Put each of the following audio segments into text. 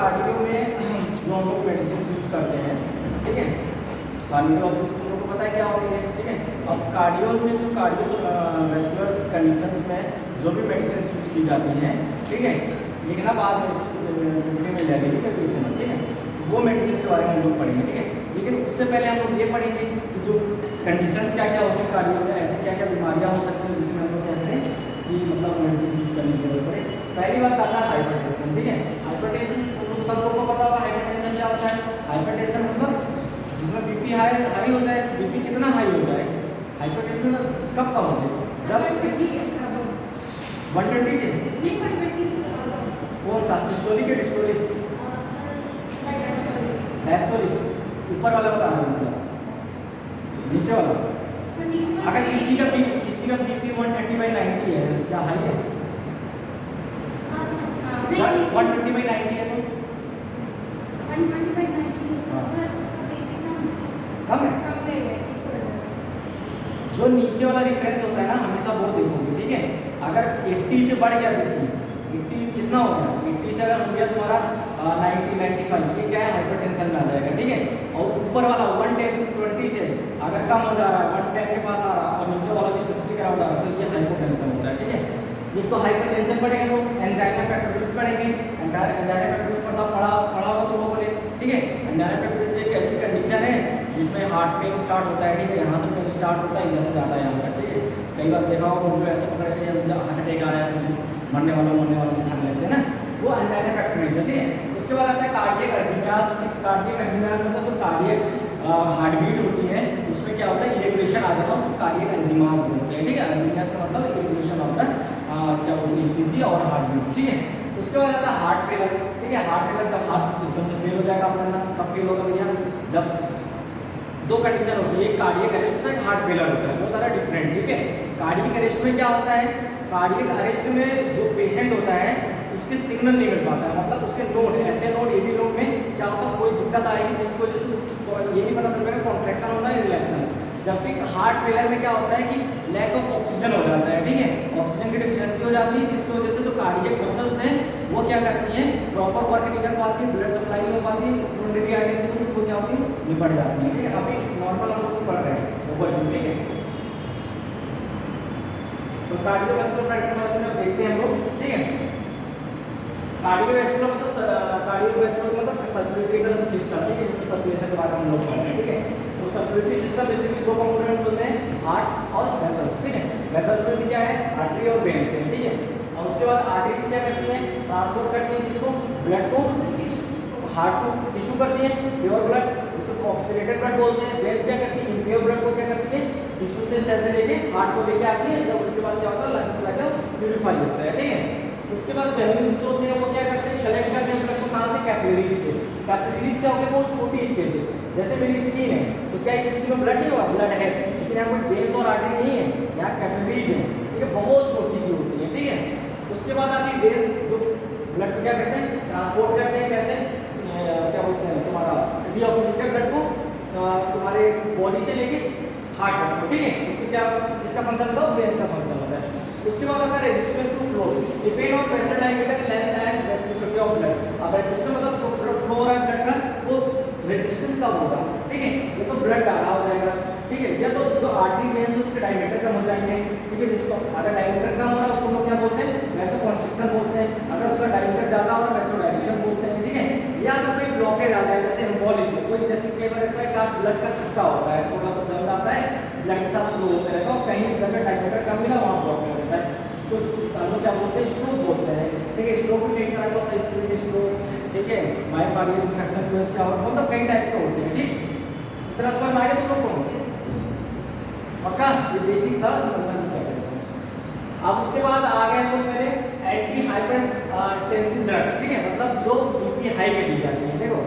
Cardio में जो हम लोग मेडिसिन यूज करते हैं, ठीक है, कार्डियोलॉजी तुम लोग को पता है क्या होती है, ठीक है। अब कार्डियो में जो कार्डियोवैस्कुलर कंडीशंस में जो भी मेडिसिन यूज की जाती हैं, ठीक है, लिखना बाद में मिल जाएगी, ठीक है, वो मेडिसिन के बारे में हम लोग पढ़ेंगे, ठीक है। लेकिन उससे पहले हम लोग ये पढ़ेंगे कि जो कंडीशंस क्या क्या होती है कार्डियो में, ऐसी क्या क्या बीमारियाँ हो सकती हैं जिसमें हम लोग क्या करें कि मतलब मेडिसिन यूज करने की जरूरत पड़े। पहली बात आता है हाइपरटेंशन, ठीक है। हाइपरटेंशन तुम लोग सब लोगों को पता होगा हाइपरटेंशन क्या होता है। हाइपरटेंशन मतलब जिसमें बीपी हाई हो जाए, बीपी कितना हाई हो जाए, हाइपरटेंशन कब हो जाए, जब 120 कौन सा, सिस्टोलिक या डिस्टोलिक, डायस्टोलिक, ऊपर वाला बता रहा हूँ, मतलब नीचे वाला। अगर किसी का बीपी 130/90 है, क्या हाई है, 120/90 है तो कम है। जो नीचे वाला रिफरेंस होता है ना, हमेशा वो देखोगे, ठीक है। अगर 80 से बढ़ गया बीपी, 80 कितना हो गया, 80 से अगर हो गया तुम्हारा 90-95, ये क्या है, हाइपरटेंशन में आ जाएगा, ठीक है। और ऊपर वाला 110-20 से अगर कम हो जा रहा है, 110 के पास आ रहा है, और नीचे वाला भी 60 के अराउंड आ रहा है, तो ये हाइपोटेंशन होता है, ठीक है। ये तो हाइपरटेंशन पढ़ेंगे तो एंजाइना पेक्टोरिस पढ़ेंगे, एंजाइना पेक्टोरिस पढ़ा होगा तो वो बोले, ठीक है। एंजाइना पेक्टोरिस एक ऐसी कंडीशन है जिसमें हार्ट पेन स्टार्ट होता है, ठीक है, यहाँ से पेन स्टार्ट होता है, इधर से जाता है यहाँ तक, ठीक है। कई बार देखा होगा उनको ऐसे पकड़ के हार्ट अटैक आ रहा है, मरने वाला दिखाने लगते हैं ना, वो एंजाइना पेक्टोरिस है, ठीक है। उसके बाद आता है कार्डियक अर्थमियास। कार्डियक अर्थमियास मतलब जो कार्डियक हार्ट बीट होती है उसमें क्या होता है, इरेगुलेशन आ जाना, उसको कार्डियक अर्थमियास बोलते हैं, ठीक है। अर्थमियास का मतलब इरेगुलेशन होता है, क्या बोलते हैं, ईसीजी और हार्ट बीट, ठीक है। उसके बाद आता है हार्ट फेलर, ठीक है। हार्ट फेलर जब हार्ट एकदम से फेल हो जाएगा अपना, कब फेल होगा भैया, जब दो कंडीशन होती है, एक कार्डियक अरेस्ट होता है, एक हार्ट फेलर होता है, वो सारा डिफरेंट, ठीक है। कार्डियक अरेस्ट में क्या होता है, कार्डियक अरेस्ट में जो पेशेंट होता है उसके सिग्नल नहीं मिल पाता है, मतलब उसके नोड, ऐसे नोड एबी नोड में क्या होता है, कोई दिक्कत आएगी जिसकी वजह से ये नहीं पता चलेगा कॉन्ट्रैक्शन होना है रिलैक्शन। जबकि हार्ट फेलर में क्या होता है कि लैक ऑफ ऑक्सीजन हो जाता है, ठीक है, ऑक्सीजन की डिफिशियंसी हो जाती है, जिसकी वजह से जो कार्डियक मसल्स हैं वो क्या करती हैं, प्रॉपर वर्क नहीं कर पाती, ब्लड सप्लाई नहीं हो पाती, कोरोनरी आर्टरी वो क्या होती है, निपट जाती है, ठीक है। अभी नॉर्मल हम लोग पढ़ रहे हैं ओवरव्यू, ठीक है। तो कार्डियोवैस्कुलर फ्रैक्चर में देखते हैं हम लोग, ठीक है। कार्डियोवैस्कुलर मतलब सर्कुलेटरी सिस्टम, ठीक है, जिसमें सर्कुलेशन के बारे में हम लोग पढ़ रहे हैं, ठीक है। तो सर्कुलेटरी सिस्टम बेसिकली दो कंपोनेंट्स होते हैं, हार्ट और वेसल्स, ठीक है। वेसल्स में भी क्या है, आर्टरी और वेन्स है, ठीक है। और उसके बाद आर्टरीज क्या करती हैं, ट्रांसपोर्ट करती हैं किसको, ब्लड को हार्ट को टिश्यू करती है, प्योर ब्लड जिसको ऑक्सीडेटेड ब्लड बोलते हैं। वेन्स क्या करती है, इम्प्योर ब्लड को क्या करती है, टिश्यू से सेल से लेके हार्ट को लेके आती है, जब उसके बाद क्या होता है, लंग्स में जाकर प्यूरिफाई होता है, ठीक है। उसके बाद वेन्स होते हैं, वो क्या करते हैं, कलेक्ट करते हैं ब्लड को, कहां से, कैपिलरीज से। कैपिलरीज क्या होते हैं, बहुत छोटी स्टेजेस, जैसे मेरी स्किन है तो क्या इस स्किन में ब्लड नहीं होगा, ब्लड है, लेकिन यहाँ कोई वेन्स और आर्टरी नहीं है, यहाँ कैपिलरीज है, ठीक है, बहुत छोटी सी होती है, ठीक है। उसके बाद आती है वेन्स, जो ब्लड को क्या करते हैं, ट्रांसपोर्ट करते हैं, कैसे, क्या बोलते हैं, तुम्हारा डीऑक्सीजेनेटेड ब्लड को तुम्हारे बॉडी से लेके हार्ट तक, ठीक है। उसको क्या, जिसका फंक्शन होता है वेन्स का फंक्शन होता है। उसके बाद आता है resistance to flow, depend on vessel diameter, length and vascularity of blood. अब रेजिस्टेंस मतलब जो फ्लो हो रहा है ब्लड का, वो रेजिस्टेंस कब होगा, ठीक है, ये तो ब्लड डाला हो जाएगा, ठीक है, या तो जो आर्टरी वेन्स है उसके डायमीटर कम हो जाएंगे, ठीक है। जिसको अगर डायमीटर कम हो रहा है उसको लोग क्या बोलते हैं, वैसोकॉन्स्ट्रिक्शन बोलते हैं, अगर उसका डायमीटर ज्यादा हो रहा है वैसोडाइलेशन बोलते हैं, ठीक है। या तो कोई ब्लॉकेज आ जाए, जैसे एम्बोलिज्म, कोई जैसे कई बार रहता है कि ब्लड का थक्का होता है, थोड़ा सा जम जाता है, ब्लड के साथ फ्लो होते रहता है, और कहीं जगह डायमीटर कम मिला वहाँ ब्लॉक हो जाता है, इसको हम लोग क्या बोलते हैं, स्ट्रोक बोलते हैं, ठीक है। स्ट्रोक भी कई तरह का होता है, इस्केमिक स्ट्रोक, ठीक है, मायोकार्डियल इन्फेक्शन की वजह से क्या होता है, मतलब कई टाइप के होते हैं, ठीक। इतना समझ में आ गया तुम लोग को, पक्का, ये बेसिक था, समझना नहीं क्या कैसे। अब उसके बाद आ गए हम लोग पहले एंटी हाइपरटेंसिव ड्रग्स, ठीक है, मतलब जो बीपी हाई में दी जाती है। देखो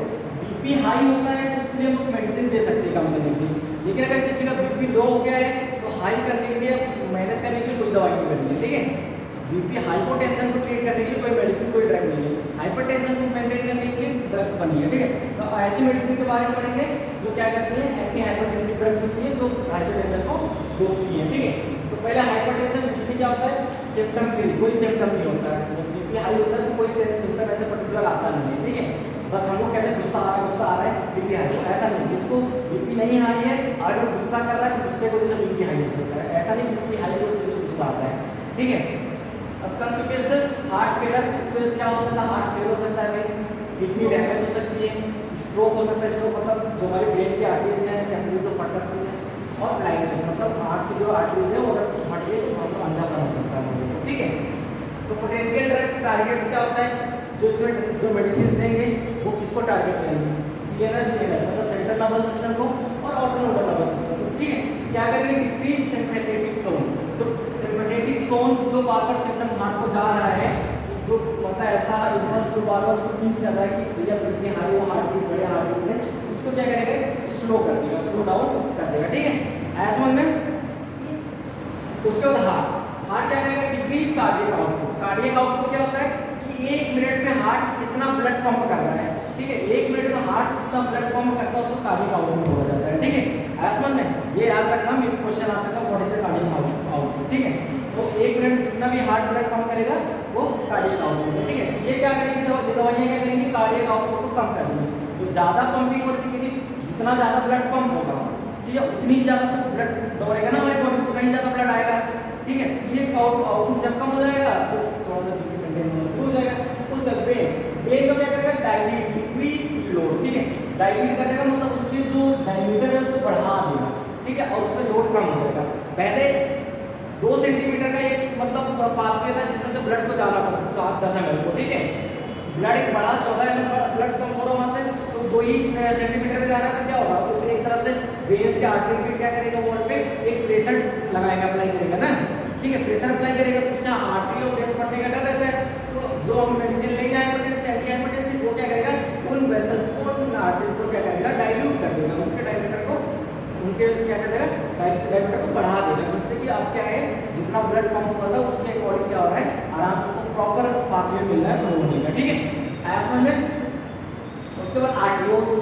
बीपी हाई होता है तो उसके लिए हम लोग मेडिसिन दे सकते हैं कम करने के लिए, लेकिन अगर किसी का बीपी लो हो गया है तो हाई करने के लिए, मैनेज करने के लिए कोई दवाई नहीं करनी है, ठीक है। बीपी हाइपोटेंशन को ट्रीट करने के लिए कोई मेडिसिन, कोई ड्रग नहीं है, हाइपरटेंशन को मेंटेन करने के लिए ड्रग्स बनी है, ठीक है। तो ऐसी मेडिसिन के बारे में पढ़ेंगे जो क्या करती है, एंटी हाइपरटेंसिव ड्रग्स होती है जो हाइपरटेंशन को रोकती है, ठीक है। तो पहले हाइपरटेंशन यूजुअली क्या होता है, सिम्पटम फ्री, कोई सिम्पटम नहीं होता है। जब बीपी हाई हाई होता है तो कोई सिम्टम ऐसे पर्टिकुलर आता नहीं है, ठीक है। बस हम लोग कहते हैं गुस्सा आ रहा है बीपी हाई, ऐसा नहीं। जिसको बीपी नहीं हाई है अगर गुस्सा कर रहा है तो गुस्से की वजह से बीपी हाई होता है, ऐसा नहीं बीपी हाई की वजह से गुस्सा आता है, ठीक है। अब कंसिक्वेंसेस हार्ट फेलियर, इस वजह से क्या हो सकता है, हार्ट फेल हो सकता है भाई, किडनी डैमेज हो सकती है, स्ट्रोक हो सकता है। स्ट्रोक मतलब जो हमारे ब्रेन की आर्टरीज हैं कैपिलरीज वो फट सकती है, और ब्लाइंडनेस मतलब आँख की जो आर्टरीज है वो अगर फट गई तो मतलब अंधापन हो सकता है, ठीक है। तो पोटेंशियल ड्रग टारगेट्स क्या होता है, जो इसमें जो मेडिसिन देंगे वो किसको टारगेट करेंगे, सीएनएस मतलब सेंट्रल नर्वस सिस्टम को और ऑटोनोमिक नर्वस सिस्टम को, ठीक है। क्या करेंगे, डिक्रीज सिम्पैथेटिक टोन, तो सिम्पैथेटिक टोन जो बार-बार सिम्पटम हार्ट को जा रहा है, जो मतलब ऐसा इम्पल्स जो बार-बार उसको पिंच कर रहा है कि भैया बीपी हाई हो, हार्ट बीट बढ़े, हार्ट बीट बढ़े, उसको क्या करेगा, स्लो कर देगा, स्लो डाउन कर देगा, ठीक है। ऐसा में उसके बाद हार्ट क्या करेगा, decrease cardiac output. Cardiac output क्या होता है कि 1 मिनट में हार्ट कितना ब्लड पंप कर रहा है, ठीक है। 1 मिनट में हार्ट जितना ब्लड पंप करता है उसको कार्डियक आउटपुट बोला जाता है, ठीक है। ऐसा में ये याद रखना, मेरे क्वेश्चन आ सकता है what is the cardiac output, ठीक है। तो 1 मिनट जितना भी हार्ट ब्लड पंप करेगा वो कार्डियक आउटपुट है, ठीक है। ये क्या करेंगे, दवाइयाँ क्या करेंगी, कार्डियक आउटपुट को कम कर देंगी। तो ज़्यादा पंपिंग होती है, जितना ज़्यादा ब्लड पंप होगा, ठीक है, उतनी ज़्यादा से ब्लड दौड़ेगा ना हमारे बॉडी, उतना ही ज़्यादा ब्लड आएगा, ठीक है। ये आउटपुट जब कम हो जाएगा तो थोड़ा सा बीपी मेंटेन होना शुरू हो जाएगा। उसका ब्रेन को क्या करेगा, डायलीट, डिक्रीज लोड, ठीक है। डायलीट कर देगा मतलब उसके जो डायमीटर है उसको बढ़ा देगा, ठीक है, और उसमें लोड कम हो जाएगा। पहले 2 सेंटीमीटर का ये मतलब पाथवे था जिसमें से ब्लड को जाना था 10 ml को, ठीक है। ब्लड एक बड़ा 14 ml ब्लड कम हो रहा वहाँ से, तो 2 ही सेंटीमीटर में जाना था, क्या होगा, तो एक तरह से वेन्स के आर्टरी पे क्या करेगा, वॉल पे एक प्रेशर लगाएगा, अप्लाई करेगा ना, ठीक है। प्रेशर अप्लाई करेगा तो उससे आर्टरी और वेन्स फटने का डर रहता है। तो जो हम मेडिसिन लेंगे हाइपरटेंसिव, एंटी हाइपरटेंसिव, वो क्या करेगा, उन वेसल्स को, उन आर्टरीज को क्या करेगा, डाइल्यूट कर देगा, उनके डायमीटर को, उनके क्या करेगा, डायमीटर को बढ़ा देगा, जिससे कि आप क्या है, जितना ब्लड पंप हो रहा है उसके अकॉर्डिंग क्या हो रहा है, आराम से उसको प्रॉपर पाथवे मिल रहा है, फ्लो होने का, ठीक है। ऐसा में उसके बाद आर्टरियोल्स,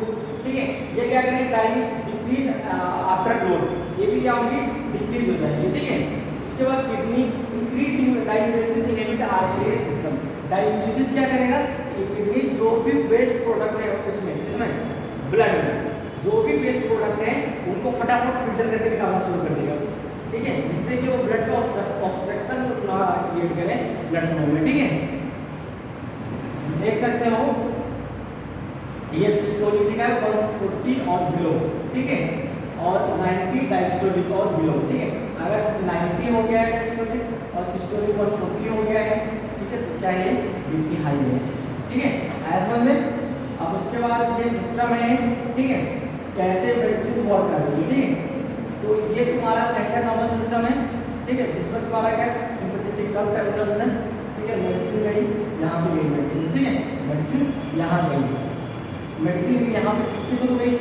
ठीक है, ये क्या करेंगे, टाइम डिक्रीज आफ्टर लोड, ये भी क्या होंगी, डिक्रीज हो जाएंगे, ठीक है। उसके बाद kidney increase dialysis inhibit artery system. Dialysis क्या करेगा, किडनी जो भी वेस्ट प्रोडक्ट है उसमें ब्लड में जो भी वेस्ट प्रोडक्ट है उनको फटाफट फिल्टर करके निकालना शुरू कर देगा, ठीक है, जिससे कि वो ब्लड का ऑब्स्ट्रक्शन ना क्रिएट करे ब्लड फ्लो में, ठीक है। देख सकते हो ये सिस्टोलिक लिखा है 140 और बिलो, ठीक है, और 90 डायस्टोलिक और बिलो, ठीक है। अगर 90 हो गया है डायस्टोलिक और सिस्टोलिक 140 हो गया है, ठीक है, तो क्या है, बीपी हाई है, ठीक है। ऐसा में अब उसके बाद ये सिस्टम है, ठीक है, कैसे मेडिसिन वर्क कर रही है, ठीक है। तो ये तुम्हारा सेंट्रल नर्वस सिस्टम है, ठीक है, जिसमें तुम्हारा क्या सिंपैथेटिक नर्व टर्मिनल्स हैं, ठीक है। मेडिसिन गई यहाँ पे गई मेडिसिन, ठीक है, मेडिसिन यहाँ गई, मेडिसिन यहाँ पे किसके थ्रू गई,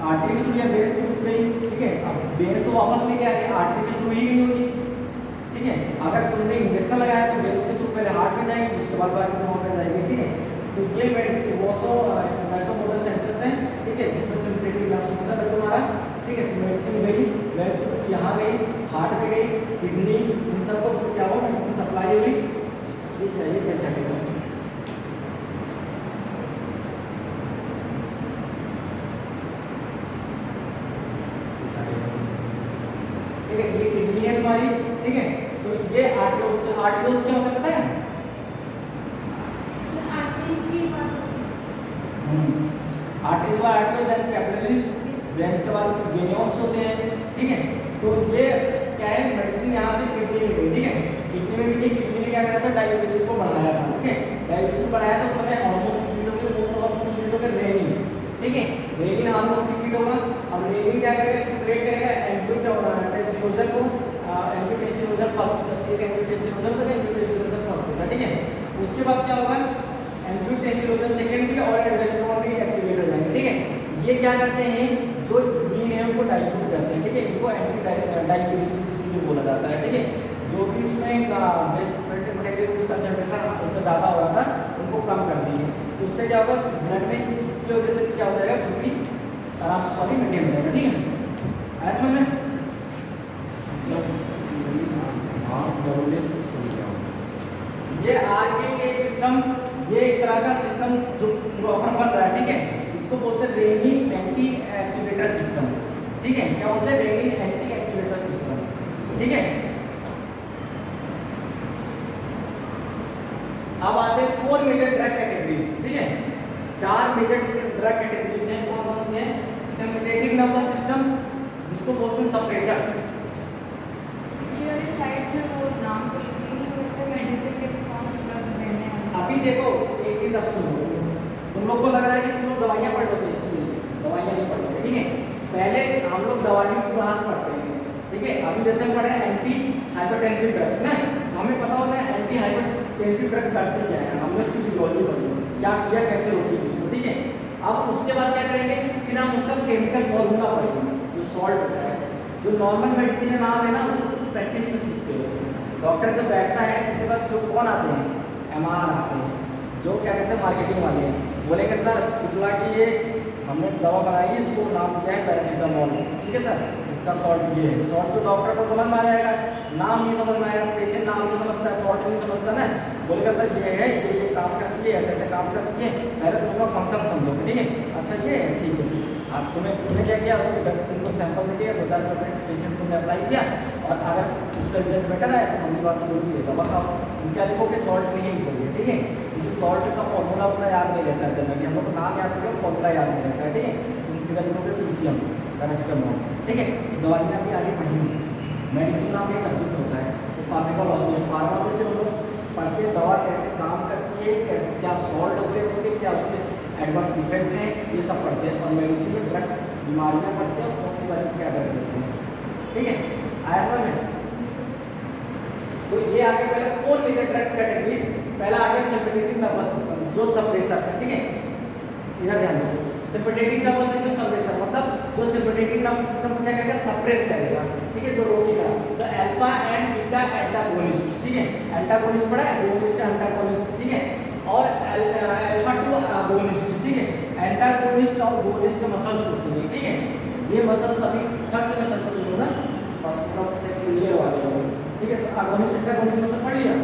आर्टरी के थ्रू या वेन्स के थ्रू गई, ठीक है। अब वेन्स तो वापस लेके आ रही है, आर्टरी के थ्रू ही गई होगी, ठीक है। अगर तुमने इंजेक्शन लगाया तो वेन्स के थ्रू पहले हार्ट में जाएगी, उसके बाद बाकी जगहों पे जाएगी, ठीक है। तो ये मेडिसिन वैसोमोटर सेंटर्स हैं, ठीक है, जिसमें सिम्पैथेटिक नर्व सिस्टम है तुम्हारा, ठीक है। मेडिसिन गई, वेन्स यहाँ गई, हार्ट में गई, किडनी, इन सबको क्या हुआ, मेडिसिन सप्लाई हुई, ठीक है। ये कैसे हटेगा, ठीक है, ये किडनी है तुम्हारी, ठीक है। तो ये आर्टरियोल्स क्या होता है पता है, आर्टरीज और आर्टरी देन कैपिलरीज, वेन्स के बाद वेन्यूल्स होते हैं, ठीक है। तो ये क्या है, मेडिसिन यहाँ से किडनी में गई, ठीक है, किडनी में भी गई, किडनी ने क्या करा था, डायलिसिस को बढ़ाया था, ठीक है। डायलिसिस बढ़ाया था, उस समय हार्मोन सीक्रेट होंगे, मोस्ट हार्मोन सीक्रेट होंगे रेनिन, ठीक है, रेनिन हार्मोन सीक्रेट होगा। अब रेनिन क्या करेगा, स्टिमुलेट करेगा एंजियोटेंसिनोजन को, एंजियोटेंसिनोजन फर्स्ट, एक एंजियोटेंसिनोजन होता है, एंजियोटेंसिनोजन फर्स्ट होता है, ठीक है। उसके बाद क्या होगा, एंजियोटेंसिनोजन सेकेंडरी और एंडोस्टेरोन भी एक्टिवेट हो जाएंगे, ठीक है। ये क्या करते हैं, जो ग्रीन है उनको डाइल्यूट करते हैं, ठीक है, इनको एंटी डाइल्यूसिस बोला जाता है, ठीक है। जो भी इसमें बेस्ट मटेरियल कंसंट्रेशन उनका ज़्यादा हो रहा था उनको कम कर देंगे, तो उससे क्या होगा, ब्लड में इसकी वजह से क्या हो जाएगा, बीपी आराम से सॉरी मेंटेन हो जाएगा, ठीक है। ऐसा में ये आरके सिस्टम, ये एक तरह का सिस्टम जो प्रॉपर बन रहा है, ठीक है, इसको बोलते हैं रेनी एंटी एक्टिवेटर सिस्टम, ठीक है, क्या बोलते हैं, रेनी एंटी एक्टिवेटर सिस्टम, ठीक है। अब आते हैं 4 मेजर ड्रग कैटेगरीज, ठीक है, 4 मेजर ड्रग कैटेगरीज हैं, कौन कौन सी हैं, सिंपैथेटिक नर्वस सिस्टम जिसको बोलते हैं सप्रेसर्स। स्लाइड्स में वो नाम तो लिखे नहीं होते मेडिसिन के कौन से ड्रग देने हैं। अभी देखो एक चीज अब सुनो, तुम लोग को लग रहा है कि तुम लोग दवाइयाँ पढ़ लोगे, दवाइयाँ नहीं पढ़ लोगे, ठीक है, पहले हम लोग दवाइयों की क्लास पढ़ते हैं, ठीक है, अभी जैसे हम पढ़े एंटी हाइपरटेंसिव ड्रग्स ना, तो हमें पता होता है एंटी हाइपरटेंसिव ड्रग करती क्या है, हमने उसकी फिजियोलॉजी पढ़ी, क्या किया, कैसे रोकी उसको, ठीक है। अब उसके बाद क्या करेंगे, फिर हम उसका केमिकल फॉर्मूला पढ़ेंगे, जो सॉल्ट होता है, जो नॉर्मल मेडिसिन का नाम है ना, प्रैक्टिस में सीखते हो। डॉक्टर जब बैठता है उसके बाद जो कौन आते हैं, एमआर आते हैं, जो क्या कहते हैं मार्केटिंग वाले हैं, बोलेंगे सर सिप्ला की ये हमने दवा बनाई है, इसको नाम दिया है पैरासीटामोल, ठीक है सर, इसका सॉल्ट ये है, सॉल्ट तो डॉक्टर को समझ में आ जाएगा, नाम नहीं समझ में आएगा, पेशेंट नाम से समझता है, सॉल्ट नहीं समझता ना, बोलेगा सर ये है, ये काम करती है, ऐसे ऐसे काम करती है, पहले तो उसका फंक्शन समझोगे, ठीक है, अच्छा ये है, ठीक है, फिर अब तुमने क्या किया, उसको 10 दिन को सैंपल दे दिया, 2-4 पेशेंट तुमने अप्लाई किया, और अगर उसका रिजल्ट बेटर है तो मम्मी बात से बोलिए दवा खाओ, तुम क्या लिखोगे, सॉल्ट नहीं लिखोगे, ठीक है, क्योंकि सॉल्ट का फॉर्मूला अपना याद नहीं रहता है जनरली, हम लोग को नाम याद रखेगा, फॉर्मूला याद नहीं रहता है, ठीक है, तुम सीधा लिखोगे पीसीएम पैरासीटामोल, ठीक है। दवाइयाँ भी आगे पढ़ेंगे, मेडिसिन नाम एक सब्जेक्ट होता है, तो फार्माकोलॉजी है, फार्मा से हम लोग पढ़ते हैं दवा कैसे काम करती है, कैसे क्या सॉल्ट होते हैं उसके, क्या उसके एडवर्स इफेक्ट हैं, ये सब पढ़ते हैं, और मेडिसिन में ड्रग बीमारियाँ पढ़ते हैं और कौन सी बीमारी क्या ड्रग देते हैं, ठीक है, आया समझ में। तो ये आगे पहले 4 मेजर ड्रग कैटेगरीज, पहला आगे सिंपैथेटिक नर्वस सिस्टम जो सप्रेसर है, ठीक है, इधर ध्यान दो, सिंपैथेटिक नर्वस सिस्टम सप्रेसर मतलब जो सिंपैथेटिक नर्वस सिस्टम को क्या करेगा, सप्रेस करेगा, ठीक है, जो रोकेगा, तो अल्फा एंड बीटा एंटागोनिस्ट, ठीक है, एंटागोनिस्ट पढ़ा है, एगोनिस्ट एंटागोनिस्ट, ठीक है, और अल्फा टू अगोनिस्ट, ठीक है, एंटागोनिस्ट और गोनिस्ट मसल्स होती है, ठीक है, ये मसल्स अभी थर्ड सेमेस्टर में तुम लोग ना फर्स्ट मतलब से क्लियर वाले हो, ठीक है, तो अगोनिस्ट एंटागोनिस्ट मसल पढ़ लिया,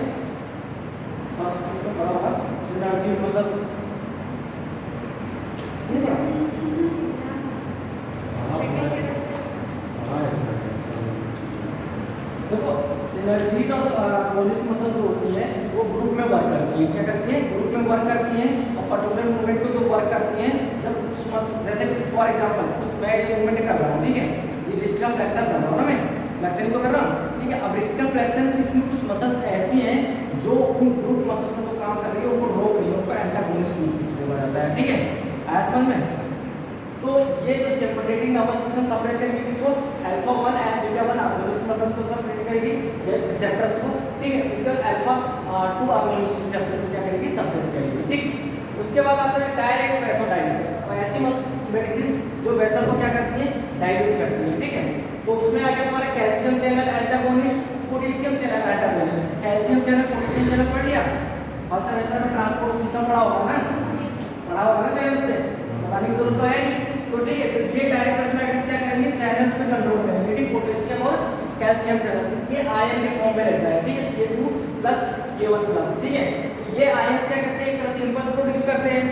फर्स्ट में पढ़ा होगा सिनर्जी मसल्स, नहीं पढ़ा, देखो सिनर्जी और अगोनिस्ट मसल्स जो होती है वो ग्रुप में वर्क करती है, क्या करती है, ग्रुप में वर्क करती है, और पर्टिकुलर मूवमेंट को जो वर्क करती है, जब उस जैसे फॉर एग्जांपल मैं ये मूवमेंट कर रहा हूँ, ठीक है, ये रिस्ट का फ्लेक्शन कर रहा हूँ ना, मैं फ्लेक्शन तो कर रहा हूँ, ठीक है, अब रिस्ट का फ्लेक्शन, इसमें कुछ मसल्स ऐसी हैं जो उन ग्रुप मसल को जो काम कर रही है उनको रोक रही है, उनको एंटागोनिस्ट मसल्स बोला जाता है, ठीक है, आया समझ में। तो ये जो सिंपैथेटिक नर्वस सिस्टम सप्रेस करेगी किसको, alpha 1 and beta 1 agonist muscles को सप्रेस करेगी, ये रिसेप्टर्स को, ठीक है, उसके बाद अल्फा 2 अगोनिस्ट रिसेप्टर को क्या करेगी, सप्रेस करेगी, ठीक। उसके बाद आता है डायरेक्ट वैसोडाइलेटर्स, और ऐसी मेडिसिन जो वेसल को क्या करती है, डायल्यूट करती है, ठीक है, तो उसमें आ गया तुम्हारे calcium channel antagonist, potassium channel antagonist, calcium channel potassium channel पढ़ लिया, फर्स्ट सेमेस्टर में ट्रांसपोर्ट सिस्टम पढ़ा होगा ना, पढ़ा होगा ना चैनल से, बताने की जरूरत तो है नहीं, तो ठीक है, तो ये डायरेक्ट वैसोडाइलेटर्स क्या करेंगे, चैनल्स पे कंट्रोल करेंगे, ठीक, पोटेशियम और कैल्शियम चैनल्स, ये आयन के फॉर्म में रहता है, ठीक है, Ca2 प्लस K1 प्लस, ठीक है, ये आयंस क्या करते हैं, एक तरह से इंपल्स प्रोड्यूस करते हैं,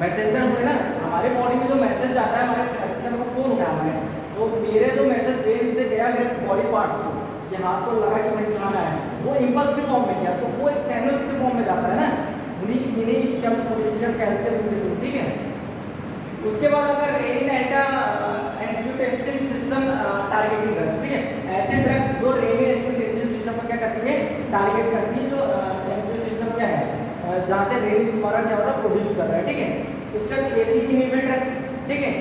मैसेंजर हुए ना, हमारे बॉडी में जो मैसेज जाता है, हमारे जैसे को फोन उठाना है, तो मेरे जो मैसेज ब्रेन से गया मेरे बॉडी पार्ट्स को, ये हाथ को लगा कि मुझे उठाना है, वो इंपल्स के फॉर्म में गया, तो वो एक चैनल्स के फॉर्म में जाता है ना, इन्हीं क्या पोटेशियम कैल्शियम, ठीक है। उसके बाद अगर renin angiotensin system targeting drugs, ठीक है, ऐसे ड्रग्स जो रेनिन एंजियोटेंसिन सिस्टम को क्या करती है, टारगेट करती है, जो एंजियो सिस्टम क्या है, जहाँ से रेनिन तुम्हारा क्या हो रहा है, प्रोड्यूस कर रहा है, ठीक है। उसके बाद एसी इनहिबिटर्स, ठीक है,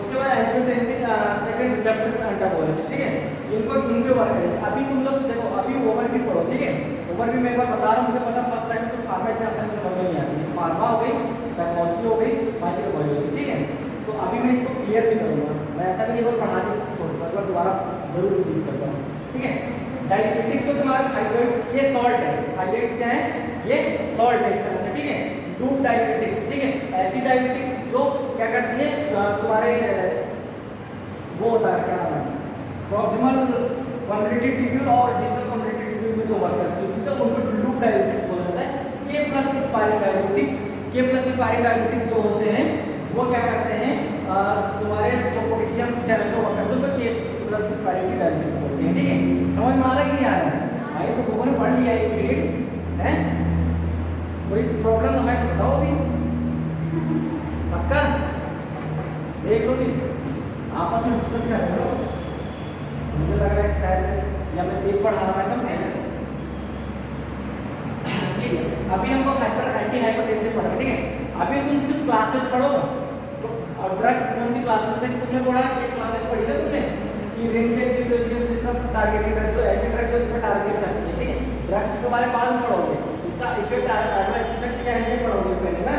उसके बाद एंजियोटेंसिन सेकंड रिसेप्टर्स एंटागोनिस्ट, ठीक है, इनको इन पे वर्क करेंगे। अभी तुम लोग देखो, अभी ओवरव्यू पढ़ो, ठीक है, ओवरव्यू मैं एक बार बता रहा हूँ, मुझे पता फर्स्ट टाइम तो फार्मा इतनी आसानी से समझ में नहीं आती, फार्मा हो गई, पैथोलॉजी हो गई, माइक्रोबायोलॉजी, ठीक है, तो अभी मैं इसको क्लियर भी करूँगा, मैं ऐसा भी नहीं करूँ पढ़ा के छोड़ूंगा, एक बार दोबारा जरूर रिपीट करता हूँ, ठीक है। डायबिटिक्स में तुम्हारा थायराइड, ये सॉल्ट है, थायराइड क्या है, ये सॉल्ट है एक तरह से, ठीक है, लूप डायबिटिक्स, ठीक है, ऐसी डायबिटिक्स जो क्या करती है, तुम्हारे वो होता है क्या नाम है, प्रॉक्सिमल कॉन्वोल्यूटिव ट्यूब्यूल और डिस्टल कॉन्वोल्यूटिव ट्यूब्यूल में जो वर्क करती है, ठीक है, उनको लूप डायबिटिक्स बोला जाता है, के प्लस रिफाइंड डायबिटिक्स जो होते हैं वो क्या करते हैं तुम्हारे जो पोटेशियम चैनल को करते हैं तो के प्लस रिफाइंड डायबिटिक्स बोलते हैं। ठीक है, समझ में आ रहा है कि नहीं आ रहा है? भाई तो लोगों ने पढ़ लिया एक पीरियड है, कोई प्रॉब्लम तो है तो बताओ अभी, पक्का देख लो कि आपस में डिस्कस कर रहे हो। मुझे लग रहा है कि शायद या मैं तेज पढ़ा रहा हूँ समझे। ठीक है, अभी हम लोग एंटी हाइपरटेंसिव पढ़ रहे हैं। ठीक है, अभी तुम सिर्फ क्लासेस पढ़ो तो और ड्रग कौन सी क्लासेस है तुमने पढ़ा, एक क्लासेस पढ़ी ना तुमने कि रेंजियन सिस्टम टारगेटेड ड्रग जो ऐसे ड्रग जो इनको टारगेट करती है। ठीक है, ड्रग के बारे में बाद में पढ़ोगे, इसका इफेक्ट एडवर्स इफेक्ट क्या है ये पढ़ोगे पहले ना।